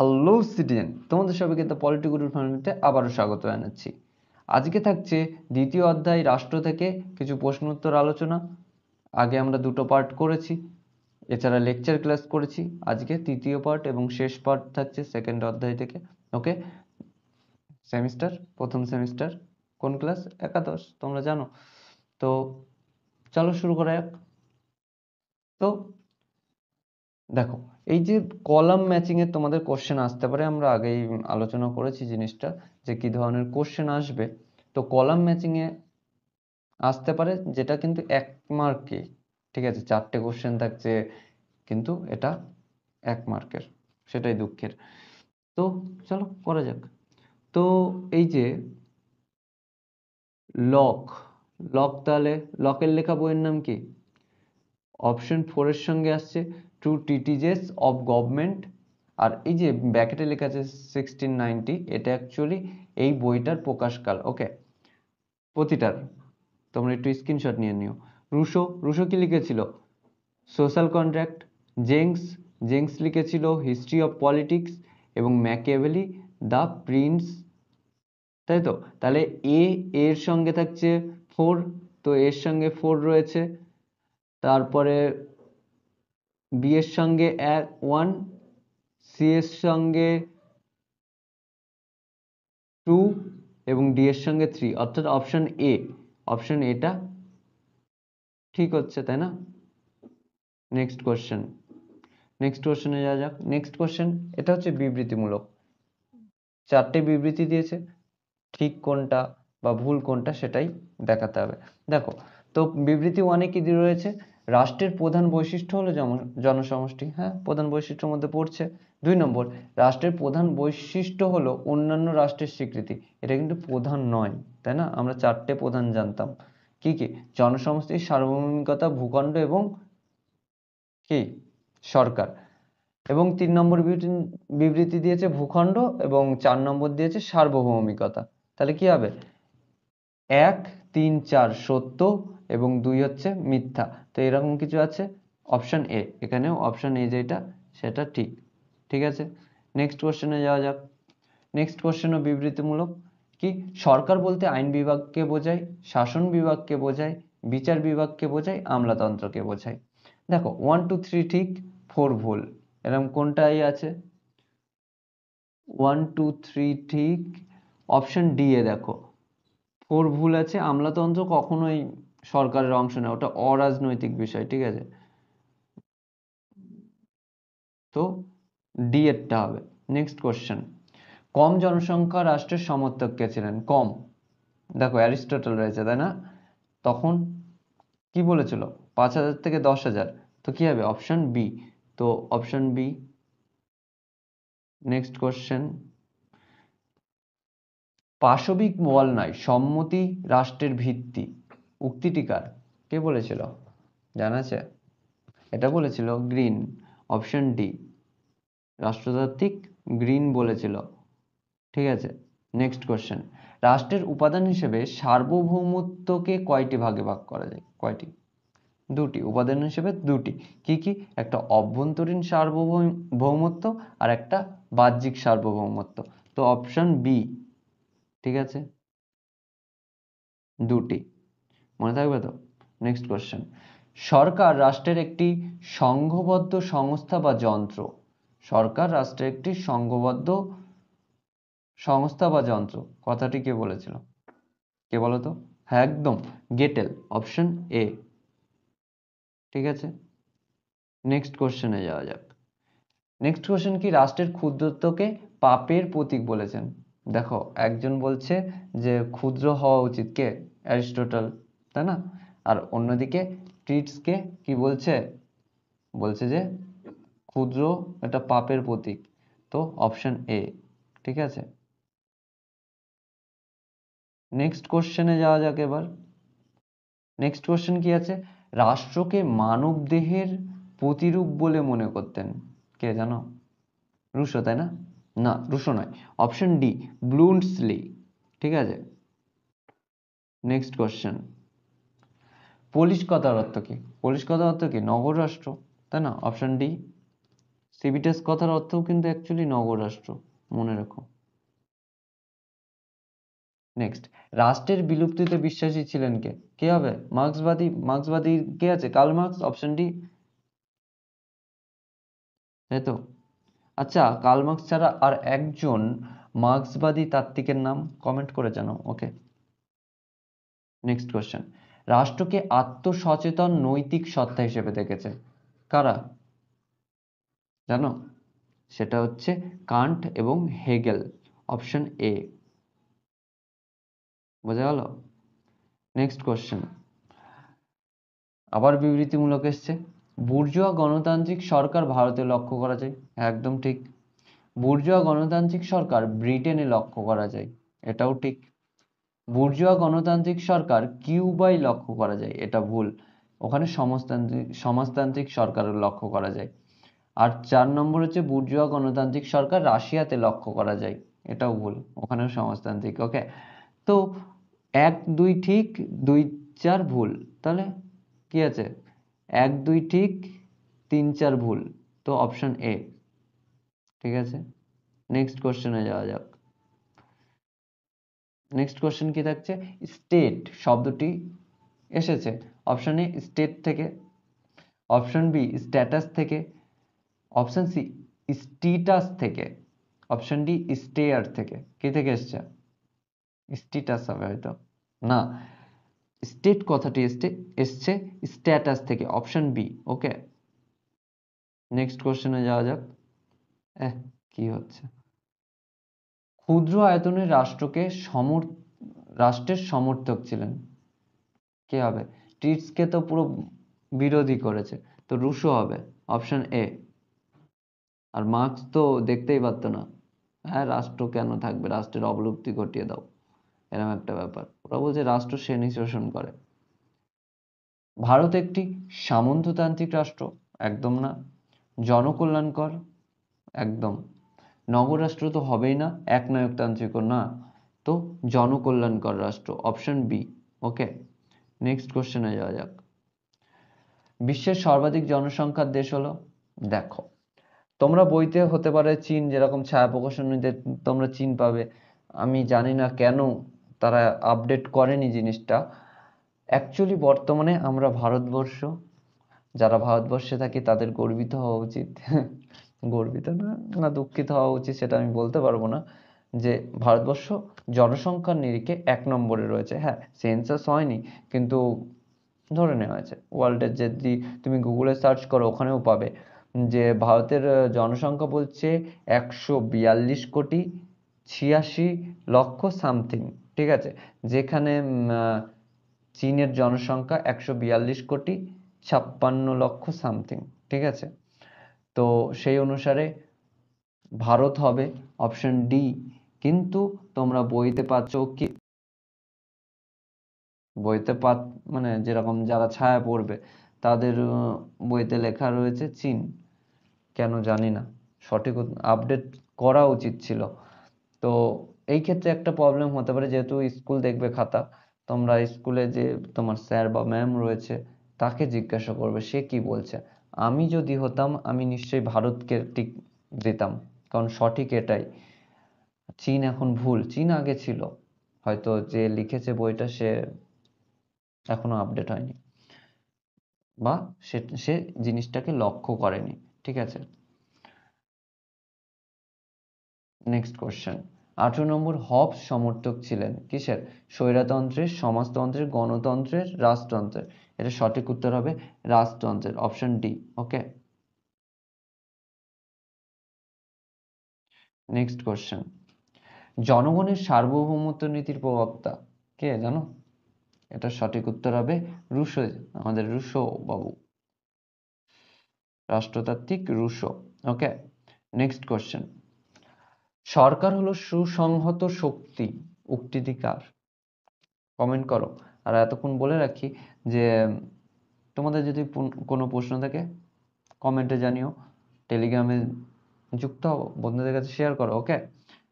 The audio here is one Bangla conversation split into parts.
হ্যালো সিটিজেন, তোমাদের সবাইকে দ্য পলিটিক্যাল ফ্যামিলিতে আবারও স্বাগত জানাচ্ছি। আজকে থাকছে দ্বিতীয় অধ্যায় রাষ্ট্র থেকে কিছু প্রশ্ন উত্তর আলোচনা। আগে আমরা দুটো পার্ট করেছি, এছাড়া লেকচার ক্লাস করেছি। আজকে তৃতীয় পার্ট এবং শেষ পার্ট থাকছে সেকেন্ড অধ্যায় থেকে। ওকে, সেমিস্টার, প্রথম সেমিস্টার, কোন ক্লাস? একাদশ, তোমরা জানো। তো চলো শুরু করা যাক। তো দেখো, এই যে কলাম ম্যাচিং এর তোমাদের কোশ্চেন আসতে পারে, আমরা আগেই আলোচনা করেছি জিনিসটা, যে কি ধরনের কোশ্চেন আসবে। তো কলাম ম্যাচিং এ আসতে পারে, যেটা কিন্তু 1 মার্কে, ঠিক আছে, 4টে কোশ্চেন থাকছে, কিন্তু এটা 1 মার্কের, সেটাই দুঃখের। তো চলো করা যাক। তো এই যে লক, তাহলে লকের লেখা বইয়ের নাম কি? অপশন 4 এর সঙ্গে আসছে টু টিটিজেস অফ গভর্নমেন্ট। আর এই যে ব্যাকেটে লেখা আছে 1690, এটা অ্যাকচুয়ালি এই বইটার প্রকাশকাল। ওকে, প্রতিটার তোমরা একটু স্ক্রিনশট নিয়ে নিও। রুশো কি লিখেছিল? Social contract. জেংস লিখেছিল হিস্ট্রি অফ পলিটিক্স। এবং ম্যাকিয়াভেলি দ্য প্রিন্স, তাই তো? তাহলে এর সঙ্গে থাকছে 4, তো এর সঙ্গে 4 রয়েছে। তারপরে বি এর সঙ্গে 1, সি এর সঙ্গে 2 এবং ডি এর সঙ্গে 3, অর্থাৎ অপশন এটা ঠিক হচ্ছে, তাই না? নেক্সট কোশ্চেনে যাওয়া যাক। নেক্সট কোশ্চেন, এটা হচ্ছে বিবৃতিমূলক। 4টে বিবৃতি দিয়েছে, ঠিক কোনটা বা ভুল কোনটা সেটাই দেখাতে হবে। দেখো, তো বিবৃতি 1-এ কি রয়েছে? রাষ্ট্রের প্রধান বৈশিষ্ট্য হলো জনসমষ্টি। হ্যাঁ, প্রধান বৈশিষ্ট্যের মধ্যে পড়ছে। 2 নম্বর, রাষ্ট্রের প্রধান বৈশিষ্ট্য হলো অন্যান্য রাষ্ট্রের স্বীকৃতি। এটা কিন্তু প্রধান নয়, তাই না? আমরা 4টে প্রধান জানতাম। কি কি? জনসমষ্টির সার্বভৌমিকতা, ভূখণ্ড এবং কি সরকার। এবং 3 নম্বর বিবৃতি দিয়েছে ভূখণ্ড, এবং 4 নম্বর দিয়েছে সার্বভৌমিকতা। তাহলে কি হবে? 1, 3, 4 সত্য এবং 2 হচ্ছে মিথ্যা। তো এরকম কিছু আছে। অপশন এ, এখানেও অপশন এ যেটা, সেটা ঠিক। ঠিক আছে, নেক্সট কোশ্চেনে যাওয়া যাক। নেক্সট কোশ্চেনও বিবৃতিমূলক। কি? সরকার বলতে আইন বিভাগকে বোঝায়, শাসন বিভাগকে বোঝায়, বিচার বিভাগকে বোঝায়, আমলাতন্ত্রকে বোঝায়। দেখো, 1, 2, 3 ঠিক, 4 ভুল। এরকম কোনটাই আছে? 1, 2, 3 ঠিক। অপশন ডি এ দেখো 4 ভুল আছে। আমলাতন্ত্র কখনোই সরকারের অংশ নয়, ওটা অরাজনৈতিক বিষয়, ঠিক আছে? তো ডি এরটা হবে। নেক্সট কোশ্চেন, কম জনসংখ্যা রাষ্ট্রের সমর্থক কে ছিলেন? কম, দেখো অ্যারিস্টটল রয়েছে, তাই না? তখন কি বলেছিল? 5,000 থেকে 10,000। তো কি হবে? Option B. তো অপশন বি। নেক্সট কোশ্চেন, পাশবিক বল নয়, সম্মতি রাষ্ট্রের ভিত্তি। উক্তিটি কার? কে বলেছিল? জানা আছে? এটা বলেছিল গ্রিন। অপশন ডি, রাষ্ট্রতাত্ত্বিক গ্রিন বলেছিল। ঠিক আছে, নেক্সট কোশ্চেন, রাষ্ট্রের উপাদান হিসেবে সার্বভৌমত্বকে কয়টি ভাগে ভাগ করা যায়? কয়টি? 2টি উপাদান হিসেবে, 2টি। কি কি? একটা অভ্যন্তরীণ সার্বভৌমত্ব আর একটা বাহ্যিক সার্বভৌমত্ব। তো অপশন বি, ঠিক আছে, 2টি। মনে থাকবে তো? নেক্সট কোশ্চেন, সরকার রাষ্ট্রের একটি সংঘবদ্ধ সংস্থা বা যন্ত্র। সরকার রাষ্ট্রের একটি সংঘবদ্ধ সংস্থা বা যন্ত্র, কথাটি কে বলেছিল? কে বলো তো? হ্যাঁ, একদম গেটেল। অপশন এ, ঠিক আছে। নেক্সট কোশ্চেনে যাওয়া যাক। নেক্সট কোশ্চেন, কি রাষ্ট্রের ক্ষুদ্রত্বকে পাপের প্রতীক বলেছেন? দেখো, একজন বলছে যে ক্ষুদ্র হওয়া উচিত, কে? অ্যারিস্টটল, তাই না? আর অন্যদিকে ক্রিটসকে কি বলছে? বলছে যে ক্ষুদ্র এটা পাপের প্রতীক। তো অপশন এ, ঠিক আছে। নেক্সট কোশ্চেনে যাওয়া যাক এবার। নেক্সট কোশ্চেন কি আছে? রাষ্ট্রকে মানব দেহের প্রতিরূপ বলে মনে করতেন, কে জানো? রুশো, তাই না? না, রুশো নয়। অপশন ডি, ব্লুন্টসলি, ঠিক আছে। নেক্সট কোশ্চেন, পোলিশ কথার অর্থ কি? পোলিশ কথার অর্থ কি? নগর রাষ্ট্র, তাই না? Option D. সিভিটাস কথার অর্থও কিন্তু অ্যাকচুয়ালি নগর রাষ্ট্র, মনে রাখো। নেক্সট, রাষ্ট্রের বিলুপ্তিতে বিশ্বাসী ছিলেন কে? কে হবে? মার্ক্সবাদী। মার্ক্সবাদী কে আছে? কার্ল মার্কস, অপশন ডি, তাই তো? আচ্ছা, কার্ল মার্কস ছাড়া আর একজন মার্ক্সবাদী তাত্ত্বিকের নাম কমেন্ট করে জানাও। ওকে, নেক্সট কোশ্চেন, রাষ্ট্রকে আত্মসচেতন নৈতিক সত্তা হিসেবে দেখেছে কারা, জানো? সেটা হচ্ছে কান্ট এবং হেগেল, অপশন এ। বোঝা গেল? নেক্সট কোশ্চেন, আবার বিবৃতিমূলক এসছে, বুর্জোয়া গণতান্ত্রিক সরকার ভারতে লক্ষ্য করা যায়। একদম ঠিক। বুর্জোয়া গণতান্ত্রিক সরকার ব্রিটেনে লক্ষ্য করা যায়। এটাও ঠিক। বুর্জোয়া গণতান্ত্রিক সরকার কিউবায় লক্ষ্য করা যায়। এটা ভুল, ওখানে সমাজতান্ত্রিক সরকারের লক্ষ্য করা যায়। আর 4 নম্বর হচ্ছে বুর্জোয়া গণতান্ত্রিক সরকার রাশিয়াতে লক্ষ্য করা যায়। এটাও ভুল, ওখানেও সমাজতান্ত্রিক। ওকে, তো 1 2 ঠিক, 2 4 ভুল। তাহলে কি আছে? 1 2 ঠিক, 3 4 ভুল। তো অপশন এ। ঠিক আছে, নেক্সট কোশ্চেনে যাওয়া যাক। নেক্সট কোশ্চেন কি থাকছে? স্টেট শব্দটি এসেছে অপশন এ স্টেট থেকে, অপশন বি স্ট্যাটাস থেকে, অপশন সি স্টিটাস থেকে, অপশন ডি স্টেয়ার থেকে। কি থেকে এসছে? স্টিটাস হবে হয়তো না, স্টেট কথাটি এসছে স্ট্যাটাস থেকে, অপশন বি। ওকে, নেক্সট কোশ্চেনে যাওয়া যাক। এহ, কি হচ্ছে? ক্ষুদ্র আয়তনের রাষ্ট্রের সমর্থক ছিলেন কে হবে? ট্রিটসকে তো পুরো বিরোধী করেছে, তো রুশো হবে, অপশন এ। আর মার্কস তো দেখতেই পারতো না, হ্যাঁ রাষ্ট্র কেন থাকবে, রাষ্ট্রের অবলুপ্তি ঘটিয়ে দাও, এরকম একটা ব্যাপার। ওরা বলছে রাষ্ট্র শ্রেণী শোষণ করে। ভারত একটি সামন্ততান্ত্রিক রাষ্ট্র, একদম না। জনকল্যাণকর, একদম। নগর রাষ্ট্র তো হবেই না, একনায়কতান্ত্রিকও না, তো জনকল্যাণকর রাষ্ট্র, অপশন বি। ওকে, নেক্সট কোশ্চেনে যাওয়া যাক। বিশ্বের সর্বাধিক জনসংখ্যার দেশ হলো, দেখো তোমরা বইতে হতে পারে চীন, যেরকম ছায়া প্রকাশনীতে তোমরা চীন পাবে। আমি জানি না কেন তারা আপডেট করেনি জিনিসটা। অ্যাকচুয়ালি বর্তমানে আমরা ভারতবর্ষ, যারা ভারতবর্ষে থাকি তাদের গর্বিত হওয়া উচিত। গর্বিত না, না দুঃখিত হওয়া উচিত সেটা আমি বলতে পারবো না, যে ভারতবর্ষ জনসংখ্যার নিরিখে 1 নম্বরে রয়েছে। হ্যাঁ, সেন্সাস হয়নি, কিন্তু ধরে নেওয়া হয়েছে। ওয়ার্ল্ডের যদি তুমি গুগলে সার্চ করো ওখানেও পাবে যে ভারতের জনসংখ্যা বলছে 142,86,00,000 সামথিং। ঠিক আছে, যেখানে চীনের জনসংখ্যা 142,56,00,000 সামথিং। ঠিক আছে, তো সেই অনুসারে ভারত হবে অপশন ডি। কিন্তু তোমরা বইতে পাচ্ছ কি, বইতে মানে যেরকম যারা ছায়া পড়বে তাদের বইতে লেখা রয়েছে চীন। কেন জানি না, সঠিক আপডেট করা উচিত ছিল। তো এই ক্ষেত্রে একটা প্রবলেম হতে পারে, যেহেতু স্কুল দেখবে খাতা, তোমরা স্কুলে যে তোমার স্যার বা ম্যাম রয়েছে তাকে জিজ্ঞাসা করবে সে কি বলছে। আমি যদি হতাম আমি নিশ্চয়ই ভারতকে টিক দিতাম, কারণ সঠিক এটাই। চীন এখন ভুল, চীন আগে ছিল, হয়তো যে লিখেছে বইটা সে এখনো আপডেট হয়নি, বা সে জিনিসটাকে লক্ষ্য করেনি। ঠিক আছে, নেক্সট কোশ্চেন। 18 নম্বর, হবস সমর্থক ছিলেন কিসের? স্বৈরতন্ত্রের, সমাজতন্ত্রের, গণতন্ত্রের, রাজতন্ত্রের। এটা সঠিক উত্তর হবে রাজতন্ত্রের, অপশন ডি। ওকে, নেক্সট কোশ্চেন, জনগণের সার্বভৌমত্ব নীতির প্রবক্তা কে জানো? এটা সঠিক উত্তর হবে রুশো, আমাদের রুশো বাবু, রাষ্ট্রতাত্ত্বিক রুশো। ওকে, নেক্সট কোশ্চেন, সরকার হলো সুসংহত শক্তি উক্তিটি কার? কমেন্ট করো। আর এতক্ষণ বলে রাখি যে তোমাদের যদি কোনো প্রশ্ন থাকে কমেন্টে জানিও, টেলিগ্রামে যুক্ত হও, বন্ধুদের কাছে শেয়ার করো। ওকে,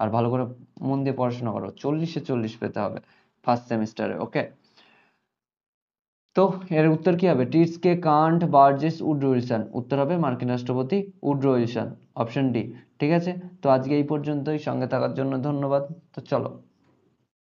আর ভালো করে মন দিয়ে পড়াশোনা করো, 40-এ 40 পেতে হবে ফার্স্ট সেমিস্টারে। ওকে, তো এর উত্তর কি হবে? টিটসকে, কান্ট, বার্জেস, উড্রো উইলসন। উত্তর হবে মার্কিন রাষ্ট্রপতি উড্রো উইলসন, অপশন ডি। ঠিক আছে, তো আজকে এই পর্যন্তই। সঙ্গে থাকার জন্য ধন্যবাদ। তো চলো।